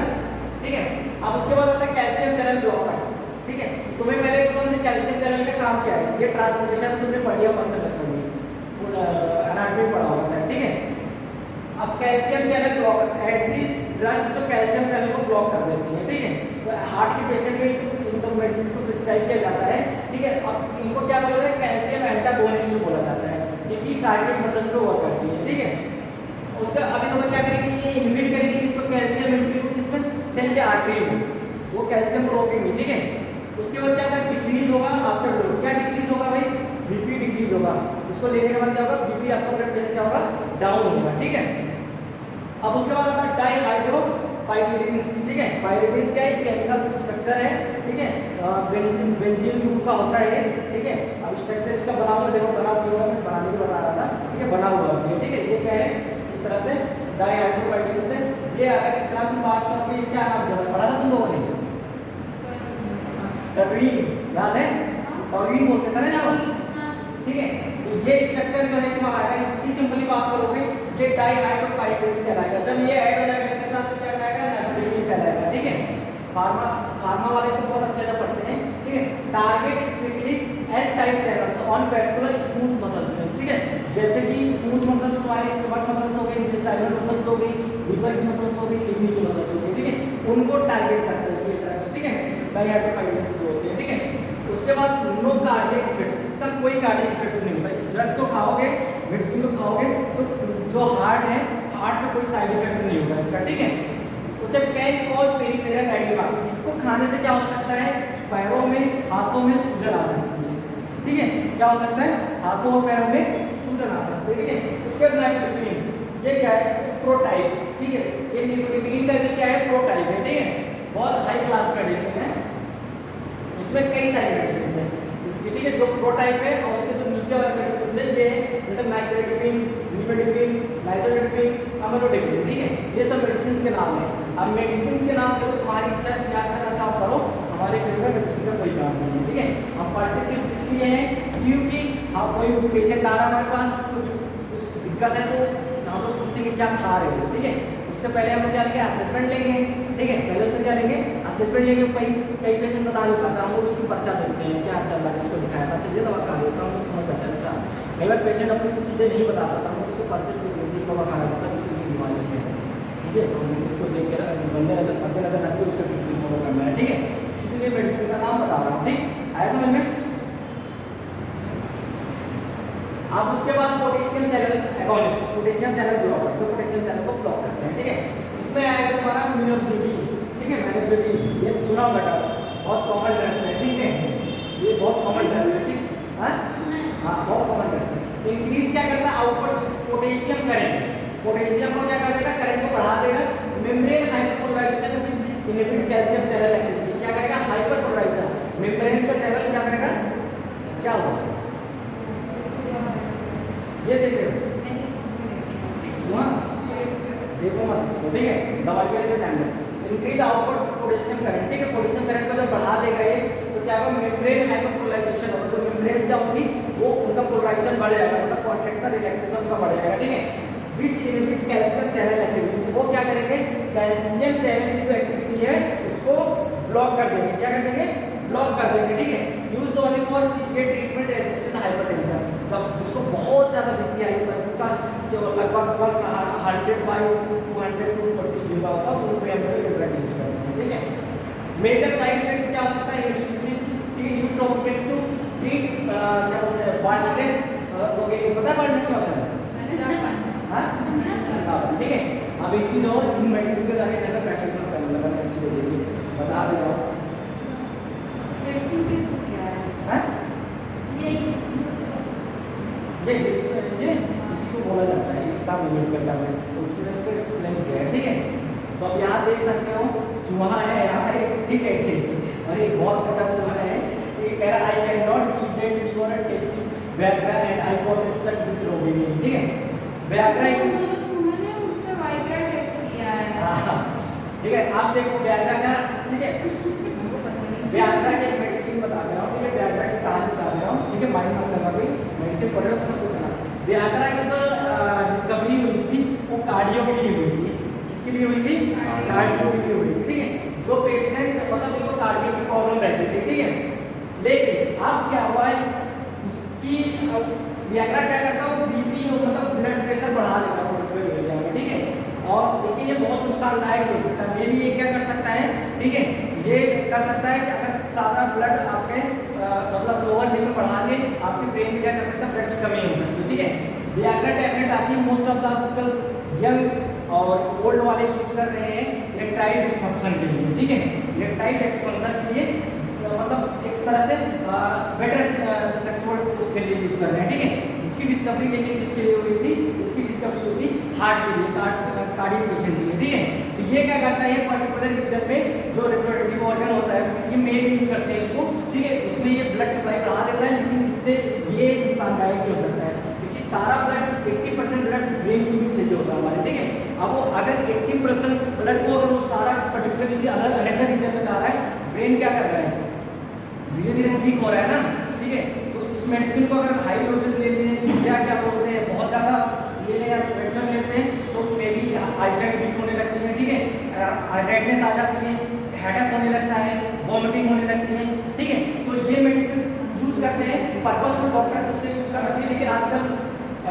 ठीक है, अब उसके बाद आता है कैल्शियम चैनल ब्लॉकर्स। ठीक है, तुम्हें पहले कौन से कैल्शियम चैनल का काम क्या है ये ट्रांसपोर्टेशन तुमने पढ़ी है फर्स्ट सेमेस्टर में, एनाटॉमी पढ़ा होगा शायद। ठीक है, अब कैल्शियम चैनल ब्लॉकर्स ऐसी ड्रग्स जो कैल्शियम चैनल को ब्लॉक कर देती है। ठीक है, तो हार्ट के पेशेंट में इनको मेडिसिन को प्रिस्क्राइब किया जाता है। ठीक है, अब इनको क्या बोला जाता है, कैल्शियम एंटागोनिस्ट बोला जाता है क्योंकि टारगेट मसल्स को वर्क करती है। ठीक है, उसका अभी तो क्या करेंगे, ये इन्फिट करेंगे इसको कैल्शियम एंट्री को किसमें, सेल के आर्टरी में, वो कैल्शियम को रोकेंगे। ठीक है, उसके बाद क्या होगा, डिक्रीज होगा आफ्टर डोज। क्या डिक्रीज होगा भाई, बीपी डिक्रीज होगा। इसको लेने के बाद क्या होगा, बीपी आपका ब्लड प्रेशर क्या होगा, डाउन होगा। ठीक है, अब उसके बाद आता है डाइहाइड्रोपाइरिडीन्स। ठीक है, पाइरिडीन्स क्या है, केमिकल स्ट्रक्चर है। ठीक है, बेंजीन ग्रुप का होता है ये। ठीक है, अब स्ट्रक्चर इसका बना हुआ देखो, बना हुआ मैं बनाने को बता रहा था। ठीक है, बना हुआ है। ठीक है, ये क्या है, इस तरह से डाइहाइड्रोपाइरिडीन्स है। ये अगर इतना तुम बात करोगे ये क्या नाम दिया पढ़ा था तुम लोगों ने, टर्रीन, याद है, टर्रीन बोलते थे ना जब। ठीक है, तो ये स्ट्रक्चर जो है तुम्हारा आएगा, इसकी सिंपली बात करोगे ये डाइहाइड्रोपाइरिडीन्स कहलाएगा। जब ये ऐड हो जाएगा इसके साथ तो क्या कहलाएगा, नेफ्रोलिन कहलाएगा। ठीक है, फार्मा वाले इसको बहुत अच्छे से पढ़ते हैं। ठीक है, target specially L type channels on vascular smooth muscles. ठीक है, जैसे कि स्मूथ मसल्स तुम्हारी स्टमक मसल्स हो गई, इंटेस्टाइनल मसल्स हो गई, लीवर की मसल्स हो गई, किडनी की मसल्स हो गई। ठीक है, उनको टारगेट करते हैं ये ड्रग्स। ठीक है, डाइहाइड्रोपाइरिडीन्स जो होती है। ठीक है, उसके बाद नो कार्डियक इफेक्ट, इसका कोई कार्डियक इफेक्ट नहीं होता। इस ड्रग्स को खाओगे, मेडिसिन को खाओगे तो जो हार्ट है, हार्ट में कोई साइड इफेक्ट नहीं होगा इसका। ठीक है, उसके कैन कॉज पेरिफेरल एडिमा, इसको खाने से क्या हो सकता है, पैरों में हाथों में सूजन आ सकती है। ठीक है, क्या हो सकता है, हाथों और पैरों में सूजन आ सकती है। ठीक है, उसके बाद नाइट्रोफिलिन, ये क्या है, प्रोटाइप। ठीक है, ये नाइट्रोफिलिन का क्या है, प्रोटाइप है। ठीक है, बहुत हाई क्लास मेडिसिन है, उसमें कई सारी मेडिसिन है इसकी। ठीक है, जो प्रोटाइप है और उसके जो नीचे वाले मेडिसिन है ये जैसे नाइट्रोडिपिन, निमेडिपिन, नाइसोडिपिन, अमेलोडिपिन। ठीक है, ये सब मेडिसिन के नाम है। अब मेडिसिन के नाम पे तुम्हारी इच्छा क्या करना चाहो करो, हमारे फील्ड में मेडिसिन का कोई काम नहीं है। ठीक है, हम पढ़ते सिर्फ इसलिए हैं क्योंकि हम कोई पेशेंट आ रहा है हमारे पास, कुछ दिक्कत है तो हम लोग पूछेंगे क्या खा रहे हो। ठीक है, उससे पहले हम लोग क्या लेंगे, असेसमेंट लेंगे। ठीक है, पहले उससे क्या लेंगे, असेसमेंट लेंगे। कई पेशेंट बता नहीं पाता, हम लोग उसकी पर्चा देखते हैं क्या चल रहा है, जिसको दिखाया था चलिए दवा खा लेता हूँ, समझ पाते हैं। अच्छा, कई बार पेशेंट अपनी कुछ चीज़ें नहीं बता पाता, हम उसको पर्चे से देखते दवा खा रहा है उसकी बीमारी है। ठीक है, तो हमें उसको देख कर मद्देनजर रख के उसका ट्रीटमेंट फॉलो करना है। ठीक है, इसलिए मेडिसिन का नाम बता रहा हूँ। ठीक, आया समझ में। अब उसके बाद potassium channel agonist, potassium channel blocker, जो पोटेशियम चैनल को ब्लॉक करते हैं। ठीक है, इसमें आएगा तुम्हारा मिनोक्सिडिल। ठीक है, मिनोक्सिडिल ये सुना होगा ड्रग्स, बहुत कॉमन ड्रग्स है। ठीक है, ये बहुत कॉमन ड्रग्स है। ठीक, हाँ बहुत कॉमन ड्रग्स है। इंक्रीज क्या करता है, आउटपुट पोटेशियम करंट, पोटेशियम को क्या कर देगा, करंट को बढ़ा देगा। Membrane hyperpolarization inhibits calcium channel activity, क्या करेगा, हाइपरपोलराइजेशन, मेम्ब्रेन का चैनल क्या करेगा, क्या होगा ये देख रहे हो, सुना देखो मत इसको। ठीक है, दवाई के लिए टाइम है। Increase output potassium current. ठीक है, पोटेशियम करंट को जब बढ़ा देगा ये तो क्या होगा, मेम्ब्रेन हाइपरपोलराइजेशन होगा, तो मेम्ब्रेन क्या होगी, वो उनका पोलराइजेशन बढ़ जाएगा, मतलब कॉन्ट्रैक्शन रिलैक्सेशन का बढ़ जाएगा। ठीक है, विच इनहिबिट्स कैल्शियम चैनल एक्टिविटी, वो क्या करेंगे, कैल्शियम चैनल की जो एक्टिविटी है उसको ब्लॉक कर देंगे। क्या कर देंगे, ब्लॉक कर देंगे। ठीक है, use only for severe treatment resistant hypertension, जब जिसको बहुत ज़्यादा बीपी हाई होता है, जिसका लगभग 100/200 to 40 जिनका होता है उनको हम लोग ड्रग यूज करते हैं। ठीक है, मेजर साइड इफेक्ट्स क्या हो सकता है, यूज टू ट्रीट क्या बोलते हैं, बार्डनेस हो गई, पता है बार्डनेस क्या होता है, हाँ। ठीक है, अब एक चीज़ और, इन मेडिसिन के जाके घर में प्रैक्टिस मत करने लगा, मैं किसी को देखिए बता दे रहा हूँ। हैं? ये इसी को बोला जाता है, इतना मूवमेंट करता है, तो उसको एक्सप्लेन किया है, ठीक है। तो अब यहाँ देख सकते हो चूहा है यहाँ एक, ठीक है, और एक बहुत बड़ा चूहा है, ये कह रहा I can not eat that liver and tasty Viagra and I got stuck with Robini, ठीक है। व्याग्रा हाँ, ठीक है। आप देखो व्याग्रा का, ठीक है, व्याग्रा की मेडिसिन बता दे रहा हूँ, ठीक है, व्याग्रा की कहानी बता दे रहा हूँ, ठीक है, माइंड मत करना भाई, मेडिसिन पढ़ रहे हो तो सब कुछ करना। व्याग्रा की जो डिस्कवरी हुई थी वो कार्डियो के लिए हुई थी, किसके लिए हुई थी? कार्डियो के लिए हुई थी, ठीक है। जो पेशेंट मतलब जिनको कार्डियो की प्रॉब्लम रहती थी, ठीक है, लेकिन अब क्या हुआ है, उसकी व्याग्रा क्या करता है, वो बीपी मतलब ब्लड प्रेशर बढ़ा देता है थोड़े एरिया में, ठीक है, और लेकिन ये बहुत नुकसानदायक हो सकता है। मे भी ये क्या कर सकता है, ठीक है, ये कर सकता है कि अगर ज़्यादा ब्लड आपके मतलब लोअर लिमिट बढ़ा के आपके ब्रेन में क्या कर सकता है, ब्लड की कमी हो सकती है, ठीक है। व्याग्रा टैबलेट आती है मोस्ट ऑफ द आजकल यंग और ओल्ड वाले यूज कर रहे हैं इरेक्टाइल डिस्फंक्शन के लिए, ठीक है, इरेक्टाइल डिस्फंक्शन के लिए मतलब एक तरह से बेटर सेक्सुअल उसके लिए यूज कर रहे हैं, ठीक है। इसकी डिस्कवरी लेकिन किसके लिए हुई थी? इसकी डिस्कवरी हुई थी हार्ट के लिए, कार्डियक पेशेंट के लिए, ठीक है। तो ये क्या करता है, पर्टिकुलर रीजन में जो रिप्रोडक्टिव ऑर्गन होता है, ये मेल यूज करते हैं इसको, ठीक है, उसमें ये ब्लड सप्लाई बढ़ा देता है, लेकिन इससे ये नुकसानदायक भी हो सकता है, क्योंकि सारा ब्लड 80% ब्लड ब्रेन को भी चाहिए होता है हमारे, ठीक है। अब वो अगर 80% ब्लड को अगर वो सारा पर्टिकुलर किसी अलग रीजन में जा रहा है, ब्रेन क्या कर रहा है, धीरे धीरे वीक हो रहा है ना, ठीक है। तो इस मेडिसिन को अगर हाई डोजेस लेते हैं या क्या बोलते हैं बहुत ज़्यादा ले लें या रेगुलर लेते हैं तो मे बी आईसाइट वीक होने लगती है, ठीक है, रेडनेस आ जाती है, हेडेक होने लगता है, वॉमिटिंग होने लगती है, ठीक है। तो ये मेडिसिन यूज करते हैं, पर्पजफुल डॉक्टर उससे यूज करना चाहिए, लेकिन आजकल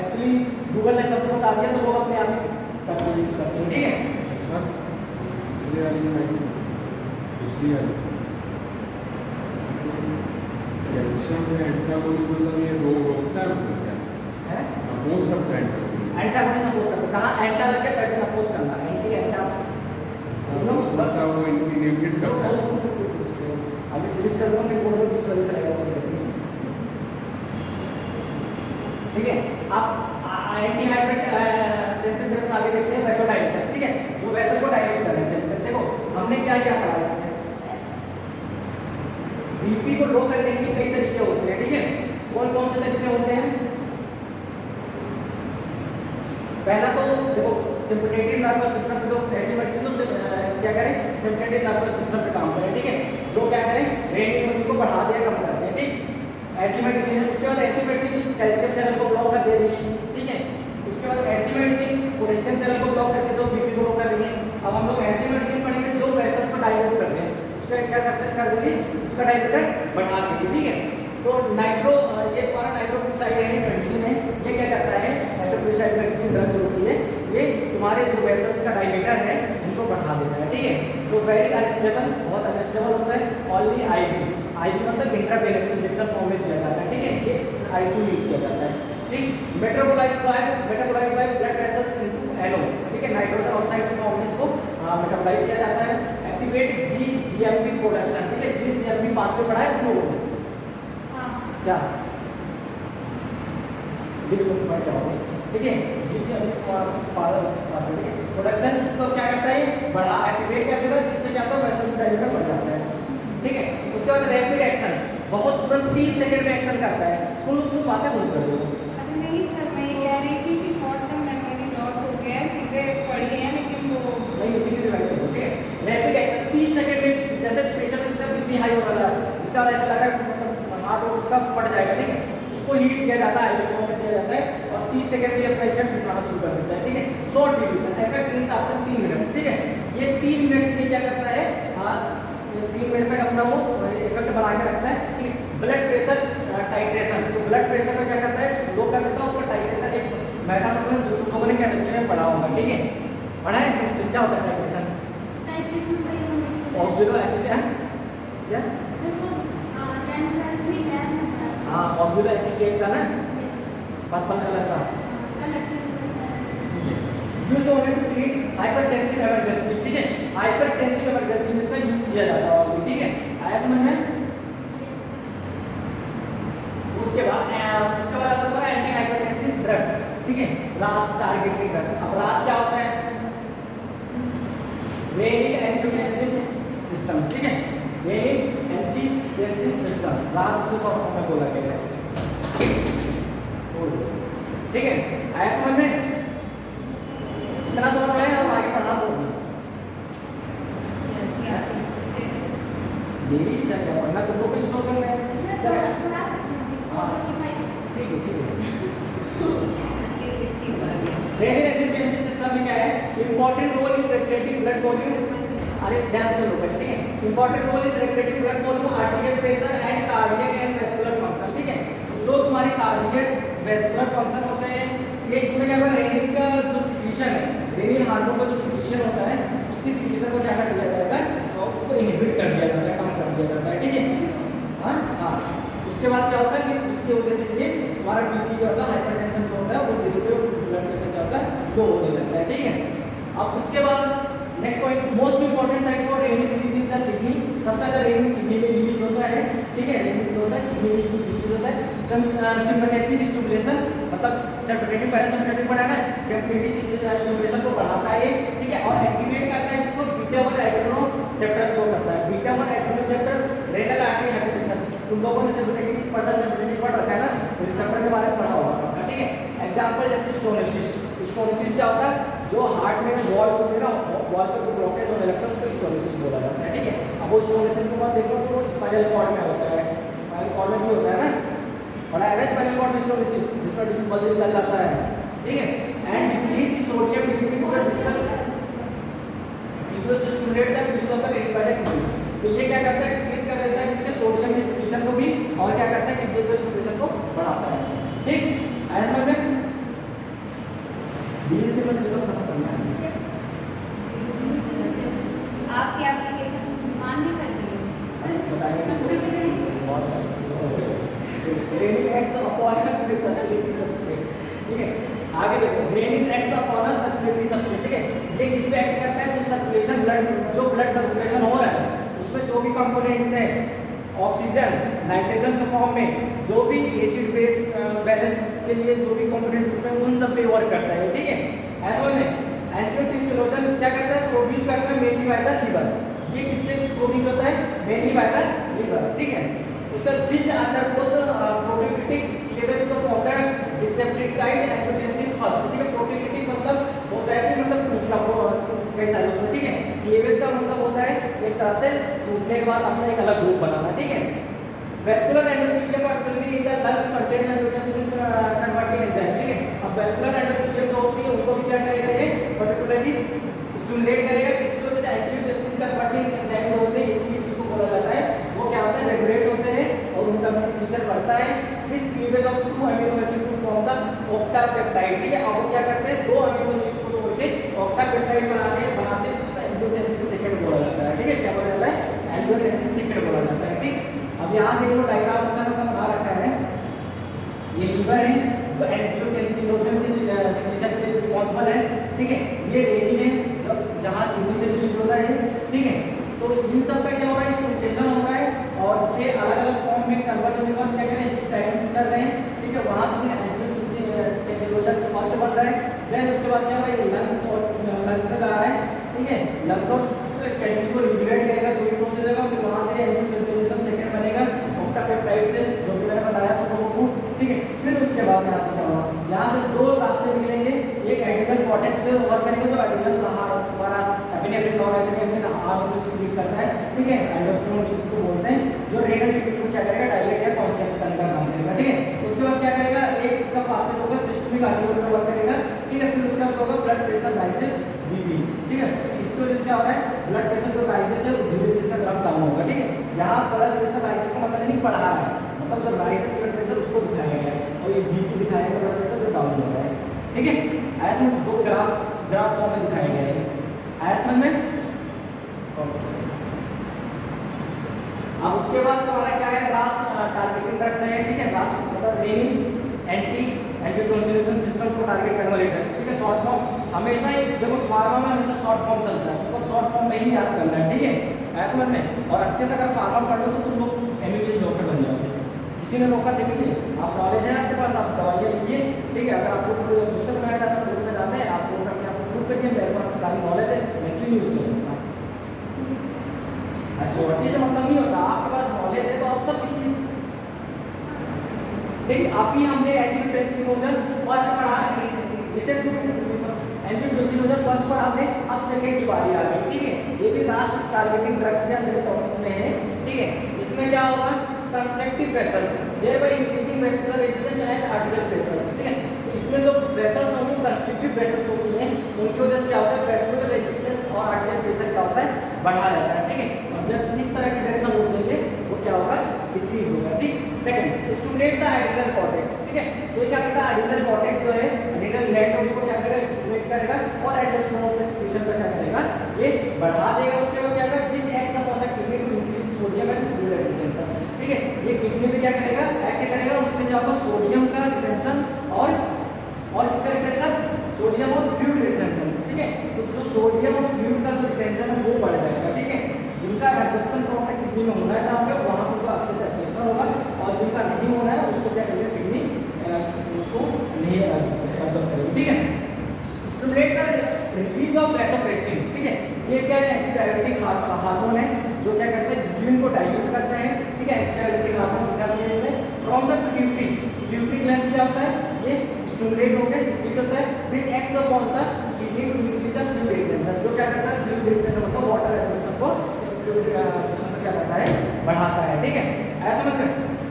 एक्चुअली गूगल ने सबको बता दिया तो लोग अपने आप ही यूज करते हैं, ठीक है। सर कैल्शियम में एंटागोनिज्म मतलब ये रोग रोकता है, मतलब क्या है अपोज करता है एंटागोनिज्म? एंटागोनिस्ट अपोज करता है, कहाँ एंटा लग के पैटर्न अपोज करना, एंटी एंटा अपोज करता है, वो इनहिबिट करता है। अभी फिनिश कर दूंगा फिर बोल दो बीच वाली से रहेगा, ठीक है। आप एंटी हाइपरटेंशन ड्रग आगे देखते हैं, वैसोडाइलेटर्स, ठीक है, जो वेसल को डायलेट कर रहे हैं। देखो हमने क्या क्या पढ़ा इसमें, बीपी को लो करने के कई तरीके होते हैं, ठीक है। कौन कौन से तरीके होते हैं? पहला तो देखो सिम्पथेटिक नर्वस सिस्टम जो ऐसी मेडिसिन तो क्या करें, सिम्पथेटिक नर्वस सिस्टम पे काम करें, ठीक है, जो क्या करें ब्रेन को बढ़ा दिया कम करते हैं, ठीक। ऐसी मेडिसिन है। उसके बाद ऐसी मेडिसिन जो कैल्शियम चैनल को ब्लॉक कर दे रही है, ठीक है। उसके बाद ऐसी मेडिसिन पोटेशियम चैनल को ब्लॉक करके जो बीपी को लो कर रही है। अब हम लोग ऐसी मेडिसिन पढ़ेंगे जो वेसल्स को डायलेट करते हैं, उसका क्या कर देंगे, उसका डायमीटर बढ़ा देंगे, ठीक है। तो नाइट्रो ये हमारा नाइट्रोग्लिसराइड है मेडिसिन है, ये क्या करता है, नाइट्रोग्लिसराइड मेडिसिन ड्रग जो होती है ये तुम्हारे जो वेसल्स का डायमीटर है उनको बढ़ा देता है, ठीक है। तो वेरी अनस्टेबल, बहुत अनस्टेबल होता है। ऑनली आईवी मतलब इंट्रावेनस इंजेक्शन फॉर्म में दिया जाता है, ठीक है, ये आईसीयू यूज किया जाता है, ठीक। Metabolised by blood vessels into NO, ठीक है, नाइट्रोजन ऑक्साइड फॉर्म में इसको मेटाबोलाइज किया जाता है। एक्टिवेट GGMP प्रोडक्शन, ठीक है, GGMP पाथवे पढ़ा है तुम लोगों ने? क्या बिल्कुल पढ़ जाओगे, ठीक है। GGMP प्रोडक्शन इसको क्या करता है, बड़ा एक्टिवेट कर देता है, जिससे क्या होता है वेसल्स डायमीटर बढ़ जाता है, ठीक है। उसके बाद रैपिड एक्शन, बहुत तुरंत 30 सेकंड में एक्शन करता है। सुन तुम बातें बहुत कर रहे हो। अरे नहीं सर, मैं ये कह रही थी कि शॉर्ट टर्म मेमोरी लॉस हो गया है, चीज़ें पढ़ी हैं लेकिन वो नहीं इसी की डिवाइस है, ठीक है। रैपिड एक्शन 30 सेकंड में, जैसे पेशेंट जिसका बीपी हाई हो रहा है, जिसका ऐसा लग रहा है मतलब हार्ट उसका फट जाएगा, ठीक है, उसको हीट किया जाता है, फॉर्म में दिया जाता है और 30 सेकंड में अपना इफेक्ट दिखाना शुरू कर देता है, ठीक है। शॉर्ट ड्यूरेशन इफेक्ट मींस आपसे 3 मिनट, ठीक है। ये 3 मिनट में क्या करता है, 3 मिनट तक अपना वो इफेक्ट बना के रखता है, ठीक है। ब्लड प्रेशर टाइट्रेशन, तो ब्लड प्रेशर का क्या करता है, लो कर देता है, उसका टाइट्रेशन एक मैथमेटिक्स तुम लोगों ने केमिस्ट्री में पढ़ा होगा, ठीक है, पढ़ा है केमिस्ट्री, क्या होता है टाइट्रेशन? ऑक्सीजन एसिड है क्या? हाँ ऑक्सीजन एसिड का ना पर्पल कलर का, यूज होने टू ट्रीट हाइपरटेंसिव इमरजेंसी, ठीक है, हाइपरटेंसिव इमरजेंसी में इसका यूज किया जाता है, ठीक है, आया समझ में। उसके बाद आता है एंटी हाइपरटेंसिव ड्रग्स, ठीक है, रास टारगेटेड ड्रग्स। अब रास क्या होता है? रेनिन एंजियोटेंसिन सिस्टम, ठीक है, रेनिन एंजियोटेंसिन सिस्टम, रास को शॉर्ट फॉर्म में बोला गया है, ठीक है, आया समझ में? इतना समझ में आया? अब आगे पढ़ा दो मेरी इच्छा क्या पढ़ना, तुमको कुछ स्टोर करना है, चलो हाँ ठीक है, ठीक है। रेनिन एंजियोटेंसिन सिस्टम में क्या है? Important role in regulating blood volume, अरे ध्यान से लोग, ठीक है, important role in regulating blood volume, arterial pressure and cardiac and vascular function, ठीक है, जो तुम्हारे कार्डियक वेस्कुलर फंक्शन होते हैं ये इसमें क्या होगा? रेनिन का जो सिक्रीशन है, रेनिन हार्मोन का जो सिक्रीशन होता है उसकी सिक्रीशन को क्या कर दिया जाएगा? और उसको इनहिबिट कर दिया जाता है, कम कर दिया जाता है, ठीक है, हाँ हाँ। उसके बाद क्या होता है? फिर उसकी वजह से ये तुम्हारा बीपी जो होता है, हाइपरटेंशन जो होता है वो धीरे धीरे ब्लड प्रेशर क्या होता है? लो होने लगता है, ठीक है। अब उसके बाद next point, most important site for rennin release in the kidney, सबसे ज्यादा रेनिन किडनी में रिलीज होता है, ठीक है, रेनिन जो होता है किडनी में रिलीज होता है। सिम्पथेटिक स्टिमुलेशन, मतलब सिम्पथेटिक पहले सिम्पथेटिक बढ़ाना है, सिम्पथेटिक स्टिमुलेशन को बढ़ाता है, ठीक है, और एक्टिवेट करता है जिसको बीटा 1 एड्रेनोसेप्टर्स को करता है, बीटा 1 एड्रेनोसेप्टर्स रेनल आर्टरी हाइपोटेंशन, तुम लोगों ने सिम्पथेटिक पढ़ रखा है ना, तो रिसेप्टर के बारे में पढ़ा होगा, ठीक है। एग्जांपल जैसे स्टोनिसिस, स्टोनिसिस क्या होता है? जो हार्ट में वॉल होते हैं ना, वॉल का जो ब्लॉकेज होने लगता है उसको स्टोनिसिस बोला जाता है, ठीक है। अब वो स्टोनिसिस को मत देखो जो स्पाइनल कॉर्ड में होता है, स्पाइनल कॉर्ड में भी होता है ना, और स्पाइनल कॉर्ड में स्टोनिसिस जिसमें डिस्पल्स निकल जाता है, ठीक है, and decrease sodium lipid to the distal equals stimulate the release of the retic, तो ये क्या करता है? डिक्रीज कर देता है जिसके सोडियम की सिक्रीशन को भी, और क्या करता है? किडनी के स्टिमुलेशन को बढ़ाता है, ठीक। ऐसा में 20 दिन में सिलेबस खत्म करना है। आपकी एप्लीकेशन मान नहीं करती है, बताएंगे renin acts upon circulatory substrate, ठीक है। आगे देखो, renin acts upon circulatory substrate, ठीक है, ये किस पे एक्ट करता है? जो सर्कुलेशन ब्लड सर्कुलेशन हो रहा है उसमें जो भी कंपोनेंट्स हैं, ऑक्सीजन नाइट्रोजन के फॉर्म में, जो भी एसिड बेस बैलेंस के लिए जो भी कंपोनेंट्स उसमें, उन सब पे वर्क करता है, ठीक है। ऐसा में एंजियोटेंसिन क्या करता है? प्रोड्यूस करता है मेनली बाय द लीवर, ये किससे प्रोड्यूस होता है? मेनली बाय द लीवर, ठीक है। उसका which undergoes proteolytic cleavage of form decapeptide angiotensin first, ठीक है। प्रोटीनलिटिक मतलब होता है कि मतलब टूटना कई सारे उसमें, ठीक है। क्लीवेज का मतलब होता है एक तरह से टूटने के बाद अपना एक अलग ग्रुप बनाना, ठीक है। Vascular endothelium particularly in the lungs contain angiotensin converting enzyme, ठीक है। अब वेस्कुलर एंडोथेलियम जो होती है उनको भी क्या करेगा? ये पर्टिकुलरली स्टिमुलेट करेगा, जिसको एंजियोटेंसिन कन्वर्टिंग एंजाइम जो होते हैं इसकी जिसको बोला जाता है, वो क्या होता है? रेगुलेट होते हैं और उनका भी सिक्रीशन बढ़ता है, which cleavage of 2 amino acid to form the octapeptide, ठीक है। अब वो क्या करते हैं? 2 अमीनो एसिड को तोड़ के ऑक्टापेप्टाइड बनाते हैं जिसको एंजियोटेंसिन सेकेंड बोला जाता है, ठीक है। क्या बोला जाता है? एंजियोटेंसिन सेकेंड बोला जाता है, ठीक। अब यहाँ देखो डायग्राम अच्छा सा बना रखा है, ये लीवर है जो एंजियोटेंसिनोजन की सिक्रीशन के लिए रिस्पांसिबल है, ठीक है। ये रेनिन है जब जहाँ किडनी से रिलीज होता है, ठीक है। तो इन सब का क्या हो रहा है? स्टिमुलेशन हो रहा है और ये अलग अलग फॉर्म में कन्वर्ट होने के बाद क्या कर रहे हैं? स्टाइलिंग कर रहे हैं, ठीक है। वहाँ से एंजियोटेंसिनोजन फर्स्ट बन रहा है, देन उसके बाद क्या हो रहा है? लंग्स और लंग्स में जा रहा है, ठीक है। लंग्स और कैंडी को रिग्रेट करेगा, जो भी प्रोसेस होगा, फिर वहाँ से एंजियोटेंसिनोजन सेकेंड बनेगा ऑक्टापेप्टाइड से, जो भी मैंने बताया तुम लोगों को, ठीक है। फिर उसके बाद यहाँ से क्या होगा? यहाँ से 2 रास्ते निकलेंगे, एक एड्रिनल कॉर्टेक्स पे वर्क करेंगे, तो एड्रिनल हमारा एपिनेफ्रिन नॉन एपिनेफ्रिन हार्मोन को सिक्रीट करता है, ठीक है। एंडोस्टेरोन जिसको बोलते हैं, जो रेनल लिपिड को क्या करेगा? डायलेट या कांस्टेंट करने का काम करेगा, ठीक है। उसके बाद क्या करेगा? एक इसका पाथवे होगा सिस्टमिक आर्टरी पे वर्क करेगा, ठीक है। फिर उसके बाद होगा ब्लड प्रेशर राइजेस बीपी, ठीक है। इसको जिसका हो रहा है ब्लड प्रेशर जो राइजेस है वो धीरे धीरे इसका ग्राफ डाउन होगा, ठीक है। यहाँ ब्लड प्रेशर राइजेस का मतलब नहीं बढ़ा रहा है, मतलब जो राइजेस ब्लड प्रेशर उसको दिखाया गया है, और ये बीपी दिखाया गया ब्लड प्रेशर जो डाउन हो रहा है, ठीक है। ऐसे में 2 ग्राफ फॉर्म में दिखाया गया है ऐसे में। अब उसके बाद हमारा क्या है? रास टारगेटिंग ड्रग्स है, ठीक है। रास मतलब रेनिन एंटी एंजियोटेंसिन सिस्टम को टारगेट करने वाले ड्रग्स, ठीक है। शॉर्ट फॉर्म हमेशा ही देखो फार्मा में हमेशा शॉर्ट फॉर्म चलता है, तो शॉर्ट फॉर्म में ही याद करना है, ठीक है, ऐसा समझ में। और अच्छे से अगर फार्मा पढ़ लो तो तुम लोग एमबीबीएस डॉक्टर बन जाओगे, किसी ने रोका थे नहीं है, आप नॉलेज है आपके पास, आप दवाइयाँ लिखिए, ठीक है। अगर आपको कोई ऑब्जेक्शन बनाया जाता है ग्रुप में जाते हैं, आप लोग अपने आप को प्रूव करिए मेरे पास सारी नॉलेज है, मैं क्यों यूज कर सकता हूँ। अथॉरिटी से मतलब नहीं होता, आपके पास नॉलेज है तो आप सब लिखिए, ठीक। अभी हमने एंजियोटेंसिनोजन फर्स्ट पढ़ा है, इसे एंजियोटेंसिनोजन फर्स्ट पढ़ा हमने, अब सेकंड की बारी आ गई, ठीक है। ये भी लास्ट टारगेटिंग ड्रग्स के अंदर टॉपिक में है, ठीक है। इसमें क्या होगा, constructive vessels thereby increasing vascular resistance and article pressures, ठीक है। तो इसमें जो वेसल्स होंगे कंस्ट्रक्टिव वेसल्स होती हैं, उनकी वजह से क्या होता है, वेस्कुलर रेजिस्टेंस और आर्टिकल प्रेशर क्या होता है, बढ़ा रहता है, ठीक है। और जब इस तरह के ड्रग्स हम लोग देंगे वो क्या होगा, डिक्रीज होगा, ठीक। Second, stimulate the adrenal cortex, ठीक है। तो ये क्या करता है, एडिनल कॉर्टेक्स जो है एडिनल ग्लैंड है उसको क्या करेगा, स्टिमुलेट करेगा और एंडोस्टेरोन के सिक्रीशन पर क्या करेगा, ये बढ़ा देगा। उसके बाद क्या करेगा, which acts upon the kidney to increase sodium and fluid retention, ठीक है। ये किडनी में क्या करेगा, एक्ट करेगा, उससे क्या होगा, सोडियम का रिटेंशन और इसका रिटेंशन, सोडियम और फ्लूइड रिटेंशन, ठीक है। तो जो सोडियम और फ्लूइड का जो रिटेंशन है वो बढ़ जाएगा, ठीक है। जिनका एब्जॉर्प्शन प्रॉपर किडनी में होना है जहाँ पे, वहाँ पर तो अच्छे से एब्जॉर्प्शन होगा, और जिनका नहीं होना है उसको क्या करेगा, किडनी उसको नहीं एब्जॉर्ब करेगी, ठीक है। Stimulate the release of vasopressin, ठीक है। ये क्या है, एंटीडायबिटिक हार्मोन है जो क्या करता है, यूरिन को डाइल्यूट करता है, ठीक है। एंटीडायबिटिक हार्मोन क्या है इसमें, फ्रॉम द पिट्यूटरी ग्लैंड क्या होता है, ये स्टिमुलेट होकर सिक्रीट होता है, which acts upon the kidney to increase the fluid retention, जो क्या करता है, फ्लूइड रिटेंशन मतलब वाटर एब्जॉर्प्शन को जिसमें क्या करता है, बढ़ाता है, ठीक है। ऐसा मतलब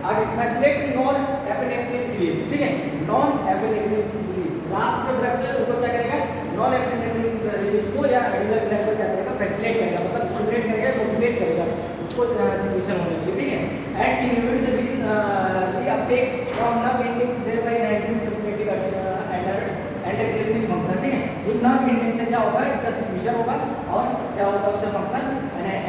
आगे फैसिलिटेट नॉन एफिनेफ्रिन रिलीज, ठीक है। नॉन एफिनेफ्रिन रिलीज लास्ट जो ड्रग्स है उसको क्या करेगा, नॉन एफिनेफ्रिन रिलीज को या एडिनल ग्लैंड को क्या करेगा, फैसिलिटेट करेगा, मतलब स्टिमुलेट करेगा, मोटिवेट करेगा उसको सिक्रीशन होने के लिए, ठीक है। And inhibits the uptake from nerve endings thereby enhancing sympathetic endocrine function, ठीक है। ये नर्व एंडिंग से क्या होगा, इसका सिक्रीशन होगा और क्या होगा, उससे फंक्शन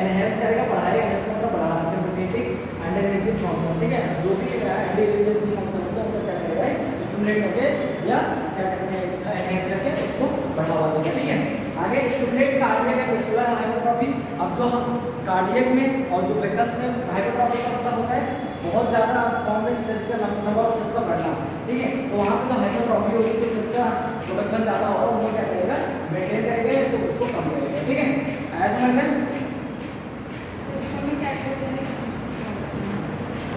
एनहांस करेगा, बढ़ाएगा, एनहांस मतलब बढ़ाना, सिम्पैथेटिक एंडोक्राइन फंक्शन, ठीक है। जो भी एंडोक्राइन फंक्शन होता है उसको क्या करेगा, स्टिमुलेट करके या क्या करके एनहांस करके उसको बढ़ावा देगा, ठीक है। आगे stimulate cardiac and vascular hypertrophy, अब जो हम कार्डियक में और जो वेसल्स में हाइपरट्रॉफी का मतलब होता है बहुत ज़्यादा फॉर्म में सेल्स का नंबर ऑफ सेल्स का बढ़ना, ठीक है। तो वहाँ पर जो हाइपरट्रॉफी होगी तो सेल्स का प्रोडक्शन ज़्यादा होगा, उनको क्या करेगा, मेंटेन करेंगे तो उसको कम करेगा, ठीक है। ऐसा मतलब सिस्टमिक एड्रेनेलिक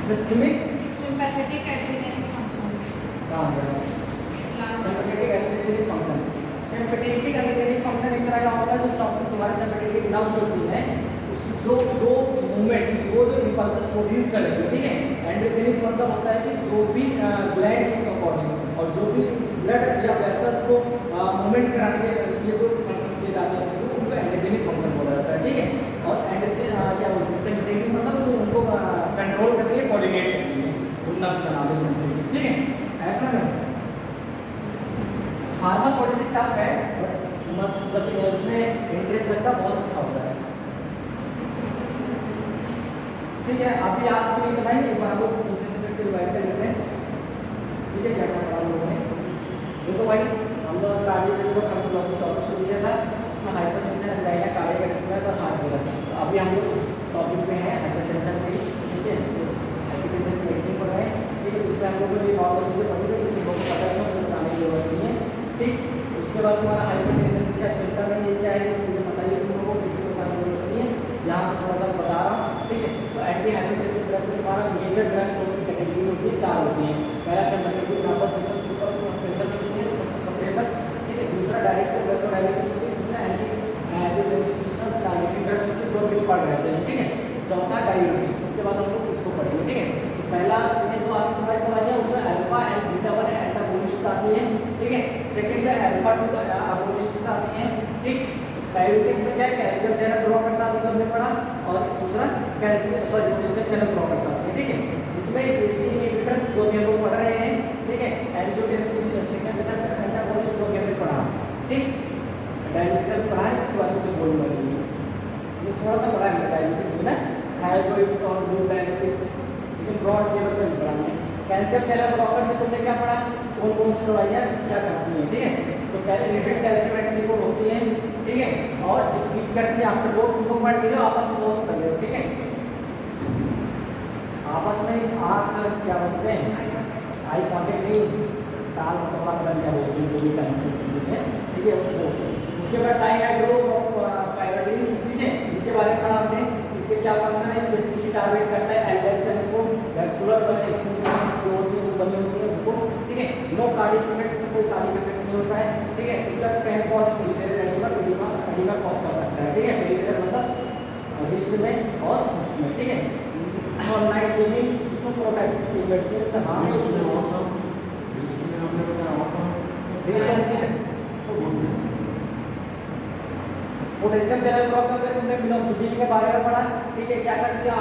सिस्टमिक सिंपैथेटिक एड्रेनेलिक फंक्शंस काम करेगा, सिम्पैथेटिक एड्रेनेलिक फंक्शन, सिम्पैथेटिक एड्रेनेलिक फंक्शन एक तरह का होता है जो सब तुम्हारे सिम्पैथेटिक नर्व्स होती हैं, उस जो मूवमेंट वो जो इंपल्सेस प्रोड्यूस करेंगे, ठीक है। एंडोजेनिक मतलब होता है कि जो भी ग्लैंड के अकॉर्डिंग और जो भी ब्लड या वेसल्स को मूवमेंट कराने के लिए जो फंक्शंस किए जाते हैं तो उनको एंडोजेनिक फंक्शन बोला जाता है, ठीक है। और एंडोजेन क्या बोलते हैं, सिम्पैथेटिक मतलब जो उनको कंट्रोल करती है, कोऑर्डिनेट करती है, उन नर्व्स का नाम है सिम्पैथेटिक, ठीक है। ऐसा नहीं फार्मा थोड़ी सी टफ है बट मस्त, जब इसमें इंटरेस्ट रखता बहुत अच्छा होता है, ठीक है। अभी आज के लिए बताइए, एक बार हम लोग पीछे से फिर रिवाइज कर लेते हैं, ठीक है। क्या क्या पढ़ा हम लोगों ने, देखो भाई हम लोग कार्डियोवैस्कुलर फार्माकोलॉजी टॉपिक शुरू किया था, इसमें हाइपरटेंशन, एंजाइना, कार्डियक अरिथमिया और हार्ट फेलियर। तो अभी हम लोग इस टॉपिक पे हैं हाइपरटेंशन पे, ठीक है। तो हाइपरटेंशन की मेडिसिन पढ़ रहे हैं, ठीक है। उसमें हम लोगों ने नॉर्मल चीज़ें पढ़ी थी जो तुम लोगों को पता है, सब बताने की जरूरत नहीं है, ठीक। उसके बाद तुम्हारा हाइपरटेंशन क्या सिम्टम है, ये क्या है, सब चीज़ें बताइए तुम लोगों को, किसी को बताने की जरूरत नहीं है, यहाँ से थोड़ा सा बता रहा हूँ, ठीक है। तो एंटी हाइपरटेंसिव ड्रग में तुम्हारा मेजर ड्रग्स की कैटेगरीज होती है, 4 होती हैं। पहला sympathetic nervous system super pressure होती है, सप्रेशर, ठीक है। दूसरा डायरेक्टेड वैसोडायलेटिक्स होती है, दूसरा एंटी एंजियोटेंसिव सिस्टम टारगेटिंग ड्रग्स होती है जो अभी पढ़ रहे थे, ठीक है। चौथा डाययूरेटिक्स, इसके बाद हम लोग इसको पढ़ेंगे, ठीक है। तो पहला ये जो आपकी तुम्हारी दवाइयाँ उसमें अल्फा एंड बीटा 1 एंटागोनिस्ट आती है, ठीक है। सेकंड है अल्फा 2 अगोनिस्ट आती है, ठीक। डाययूरेटिक्स में क्या है, कैल्शियम चैनल ब्लॉकर्स आते हैं जो हमने पढ़ा, और दूसरा पोटेशियम चैनल ब्लॉकर्स आते हैं, ठीक है। इसमें एसी इनहिबिटर्स जो भी हम लोग पढ़ रहे हैं, ठीक है। एंजियोटेंसिस सेकंड रिसेप्टर एंटागोनिस्ट जो भी हमने पढ़ा, ठीक। डाययूरेटिक्स पढ़ा है, इसके बारे में कुछ बोलूँगा नहीं, ये थोड़ा सा पढ़ा है डाययूरेटिक्स में ना, थायरोइड और ग्लू डाययूरेटिक्स, लेकिन ब्रॉड लेवल पर पढ़ा है। कैल्शियम चैनल ब्लॉकर में तुमने क्या पढ़ा, कौन कौन सी दवाइयाँ क्या करती हैं, ठीक है। तो लिमिट कैल्शियम एंड ग्लूकोज होती है, ठीक है, और डिक्रीज करती है आफ्टर लोड। तुम लोग पढ़ रहे हो आपस में बहुत कर रहे हो, ठीक है, आपस में आंख क्या बोलते हैं, आई कांटेक्ट नहीं, ताल मतलब बात कर क्या बोलते हैं, जो भी टाइम से है, ठीक है। वो उसके बाद डाइहाइड्रो पायरिडीन, ठीक है, इनके बारे में पढ़ा हमने। इसके क्या फंक्शन है, स्पेसिफिक टारगेट करता है एल्डरसन को, वैस्कुलर स्मूथनेस जो होती है वो बनी होती है उनको, ठीक है। नो कार्डियक इफेक्ट, से कोई कार्डियक इफेक्ट नहीं होता है, ठीक है। इसका can cause peripheral oedema oedema cause कर सकता है, ठीक है, पेरिफेरल मतलब रिस्ट में और फुट्स में, ठीक है। और नाइट लिविंग इसको प्रोटेक्ट मेडिसिन का नाम है। लिस्ट में और सब लिस्ट में आपने बताया और कौन पोटेशियम चैनल ब्लॉक करके तुमने मिनोक्सिडिल के बारे में पढ़ा, ठीक है। क्या करती है,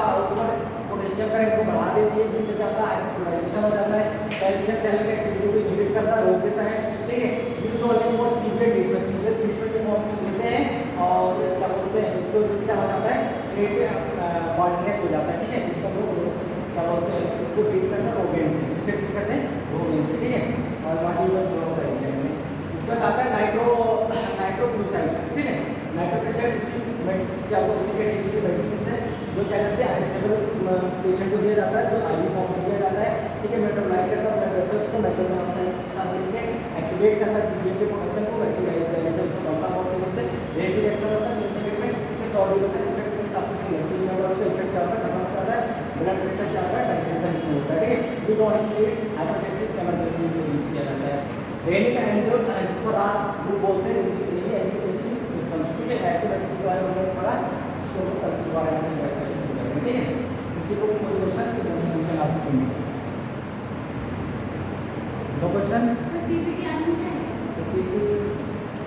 पोटेशियम करंट को बढ़ा देती है, जिससे क्या होता है, हाइपोक्लोराइजेशन हो जाता है। कैल्शियम चैनल के एक्टिविटी को इनहिबिट करता है, रोक देता है, ठीक है। Use only for severe treatment, severe treatment के फॉर्म में लेते हैं, और क्या बोलते हैं, इसको जिससे क्या हो जाता है, बॉल्डनेस हो जाता है, ठीक है, जिसको हम लोग क्या बोलते हैं, इसको ट्रीट करते हैं रोगेन से, जिससे ट्रीट करते हैं रोगेन से, ठीक है। और बाकी वो जो करेंगे हमने इसका आता है नाइट्रोग्लूसाइड्स, ठीक है। नाइट्रोग्लूसाइड क्या बोलते हैं, उसी कैटेगरी की मेडिसिन है जो क्या करते हैं, अनस्टेबल पेशेंट को दिया जाता है, जो आईवी फॉर्म में दिया जाता है, ठीक है। मेटाबोलाइज करता है ब्लड वेसल्स को, नाइट्रोजन ऑक्साइड के साथ मिलकर एक्टिवेट करता है जीजीएम के प्रोडक्शन को, वैक्सीनेशन को बढ़ता है, और से रेट रिएक्शन होता है। मिल सेकंड में सॉल्ट ड्यूरेशन इफेक्ट में आपको टीम मेंबर्स का इफेक्ट क्या होता है, खत्म करता है। ब्लड प्रेशर क्या होता है, टाइट्रेशन इसमें होता है, ठीक है। We don't need hypertensive emergency में यूज किया जाता है। रेनिक एंजियो जिसको रास ग्रुप बोलते हैं, एंजियोटेंसिव सिस्टम्स, ठीक है। ऐसे मेडिसिन के बारे में हमने पढ़ा, इसको कल से दोबारा से डिस्कस करेंगे, ठीक है। किसी को कोई क्वेश्चन तो मैं ला सकूंगी, नो क्वेश्चन। पीपीटी आनी है तो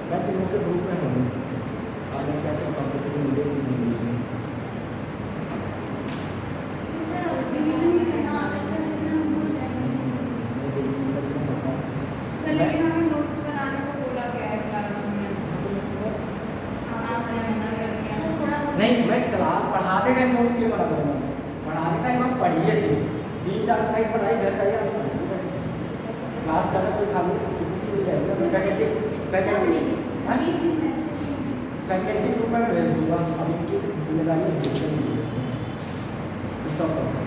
मैं तुम लोग के ग्रुप में हूँ, और मैं कैसे कंप्यूटर में वीडियो नहीं मिलेगी। सर, रिवीजन भी करना आता है, लेकिन हम भूल जाएंगे मैं देखिए कैसे कर सकता हूँ। सर। लेकिन हमें नोट्स बनाने को बोला गया है क्लास में, आपने मना कर दिया थोड़ा। नहीं, मैं क्लास पढ़ाते टाइम नोट्स क्यों बना करूँगा, पढ़ाते टाइम आप पढ़िए सिर्फ 3-4 स्लाइड पढ़ाई, घर जाइए आप पढ़िए, क्लास करना कोई खाली फैकल्टी ग्रुप में भेज दूँगा, अभी की जिम्मेदारी स्टॉप करो।